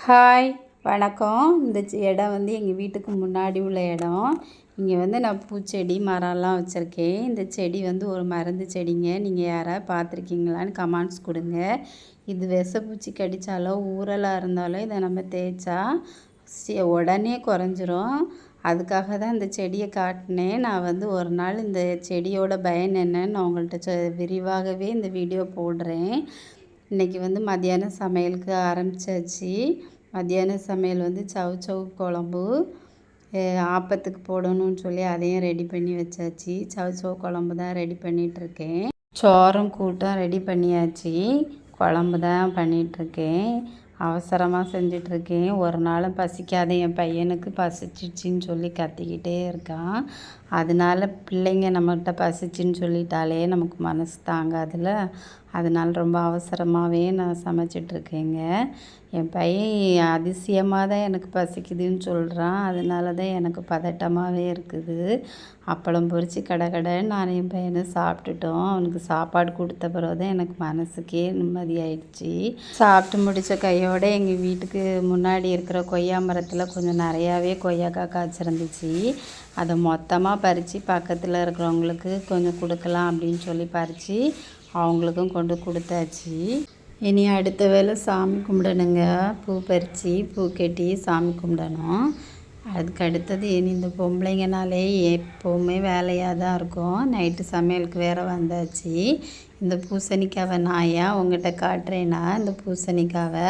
Hi வணக்கம். இந்த இடம் வந்து எங்கள் வீட்டுக்கு முன்னாடி உள்ள இடம். இங்கே வந்து நான் பூச்செடி மரம்லாம் வச்சுருக்கேன். இந்த செடி வந்து ஒரு மருந்து செடிங்க. நீங்கள் யாராவது பார்த்துருக்கீங்களான்னு கமெண்ட்ஸ் கொடுங்க. இது விஷப்பூச்சி கடித்தாலோ ஊறலாக இருந்தாலும் இதை நம்ம தேய்ச்சா உடனே குறைஞ்சிரும். அதுக்காக தான் இந்த செடியை காட்டினேன். நான் வந்து ஒரு நாள் இந்த செடியோட பயன் என்னன்னு நான் உங்கள்கிட்ட விரிவாகவே இந்த வீடியோ போடுறேன். இன்றைக்கி வந்து மத்தியானம் சமையலுக்கு ஆரம்பித்தாச்சு. மத்தியான சமையல் வந்து சவ் குழம்பு ஆப்பத்துக்கு போடணும்னு சொல்லி அதையும் ரெடி பண்ணி வச்சாச்சு. சவ் குழம்பு தான் ரெடி பண்ணிகிட்ருக்கேன். சோறும் கூட்டும் ரெடி பண்ணியாச்சு. குழம்பு தான் பண்ணிகிட்ருக்கேன். அவசரமாக செஞ்சிட்ருக்கேன். ஒரு நாளும் பசிக்காத என் பையனுக்கு பசிச்சிச்சின்னு சொல்லி கத்திக்கிட்டே இருக்கான். அதனால பிள்ளைங்க நம்மகிட்ட பசிச்சின்னு சொல்லிட்டாலே நமக்கு மனசு தாங்காதுல்ல. அதனால் ரொம்ப அவசரமாகவே நான் சமைச்சிட்ருக்கேங்க. என் பையன் அதிசயமாக தான் எனக்கு பசிக்குதுன்னு சொல்கிறான். அதனால தான் எனக்கு பதட்டமாகவே இருக்குது. அப்பளம் பொரித்து கடன்னு நான் என் பையனை சாப்பிட்டுட்டோம். அவனுக்கு சாப்பாடு கொடுத்த பிறகு தான் எனக்கு மனசுக்கே நிம்மதியாயிடுச்சு. சாப்பிட்டு முடித்த கையோடு எங்கள் வீட்டுக்கு முன்னாடி இருக்கிற கொய்யா மரத்தில் கொஞ்சம் நிறையாவே கொய்யாக்காய் காய்ச்சிருந்துச்சு. அதை மொத்தமாக பறித்து பக்கத்தில் இருக்கிறவங்களுக்கு கொஞ்சம் கொடுக்கலாம் அப்படின்னு சொல்லி பறித்து அவங்களுக்கும் கொண்டு கொடுத்தாச்சு. இனி அடுத்த வேளை சாமி கும்பிடணுங்க. பூ பறித்து பூ கட்டி சாமி கும்பிடணும். அதுக்கு அடுத்தது இனி இந்த பொம்பளைங்கனாலே எப்போவுமே வேலையாக தான் இருக்கும். நைட்டு சமையலுக்கு வேறு வந்தாச்சு. இந்த பூசணிக்காவை நான் ஏன் உங்கள்கிட்ட காட்டுறேன்னா, இந்த பூசணிக்காவை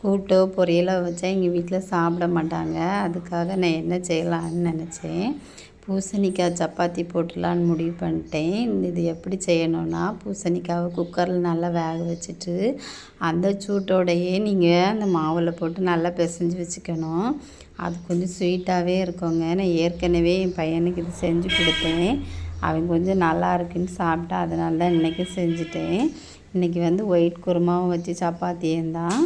கூட்டோ பொரியலோ வச்சா எங்கள் வீட்டில் சாப்பிட மாட்டாங்க. அதுக்காக நான் என்ன செய்யலான்னு நினச்சேன். பூசணிக்காய் சப்பாத்தி போட்டுடலான்னு முடிவு பண்ணிட்டேன். இது எப்படி செய்யணுன்னா, பூசணிக்காவை குக்கரில் நல்லா வேக வச்சுட்டு அந்த சூட்டோடையே நீங்கள் அந்த மாவில் போட்டு நல்லா பிசைஞ்சு வச்சுக்கணும். அது கொஞ்சம் ஸ்வீட்டாகவே இருக்குங்க. நான் ஏற்கனவே என் பையனுக்கு இது செஞ்சு கொடுத்தேன். அவன் கொஞ்சம் நல்லா இருக்குன்னு சாப்பிட்டா. அதனால தான் இன்றைக்கி செஞ்சுட்டேன். இன்றைக்கி வந்து ஒயிட் குருமாவும் வச்சு சப்பாத்தியும் தான்.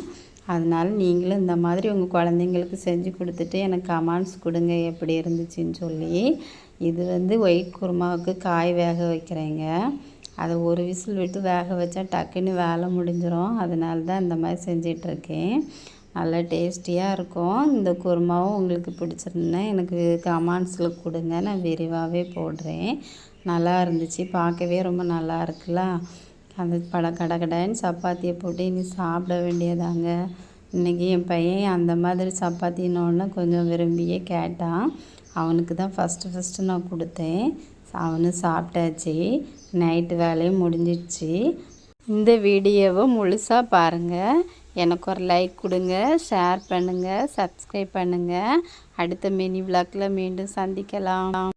அதனால் நீங்களும் இந்த மாதிரி உங்கள் குழந்தைங்களுக்கு செஞ்சு கொடுத்துட்டு எனக்கு கமெண்ட்ஸ் கொடுங்க எப்படி இருந்துச்சுன்னு சொல்லி. இது வந்து ஒயிட் குருமாவுக்கு காய் வேக வைக்கிறேங்க. அதை ஒரு விசில் விட்டு வேக வச்சா டக்குன்னு வேலை முடிஞ்சிடும். அதனால தான் இந்த மாதிரி செஞ்சிட்ருக்கேன். நல்லா டேஸ்டியாக இருக்கும். இந்த குருமாவும் உங்களுக்கு பிடிச்சிருந்தா எனக்கு கமெண்ட்ஸில் கொடுங்க. நான் விரிவாகவே போடுறேன். நல்லா இருந்துச்சு, பார்க்கவே ரொம்ப நல்லா இருக்குல்ல. அந்த கடன்னு சப்பாத்தியை போட்டு இனி சாப்பிட வேண்டியதாங்க. இன்றைக்கி என் பையன் அந்த மாதிரி சப்பாத்தினோடனே கொஞ்சம் விரும்பியே கேட்டான். அவனுக்கு தான் ஃபஸ்ட்டு நான் கொடுத்தேன். அவனும் சாப்பிட்டாச்சு. நைட்டு வேலையும் முடிஞ்சிடுச்சு. இந்த வீடியோவை முழுசாக பாருங்கள். எனக்கு ஒரு லைக் கொடுங்க, ஷேர் பண்ணுங்கள், சப்ஸ்கிரைப் பண்ணுங்கள். அடுத்த மினி விளாக்கில் மீண்டும் சந்திக்கலாம்.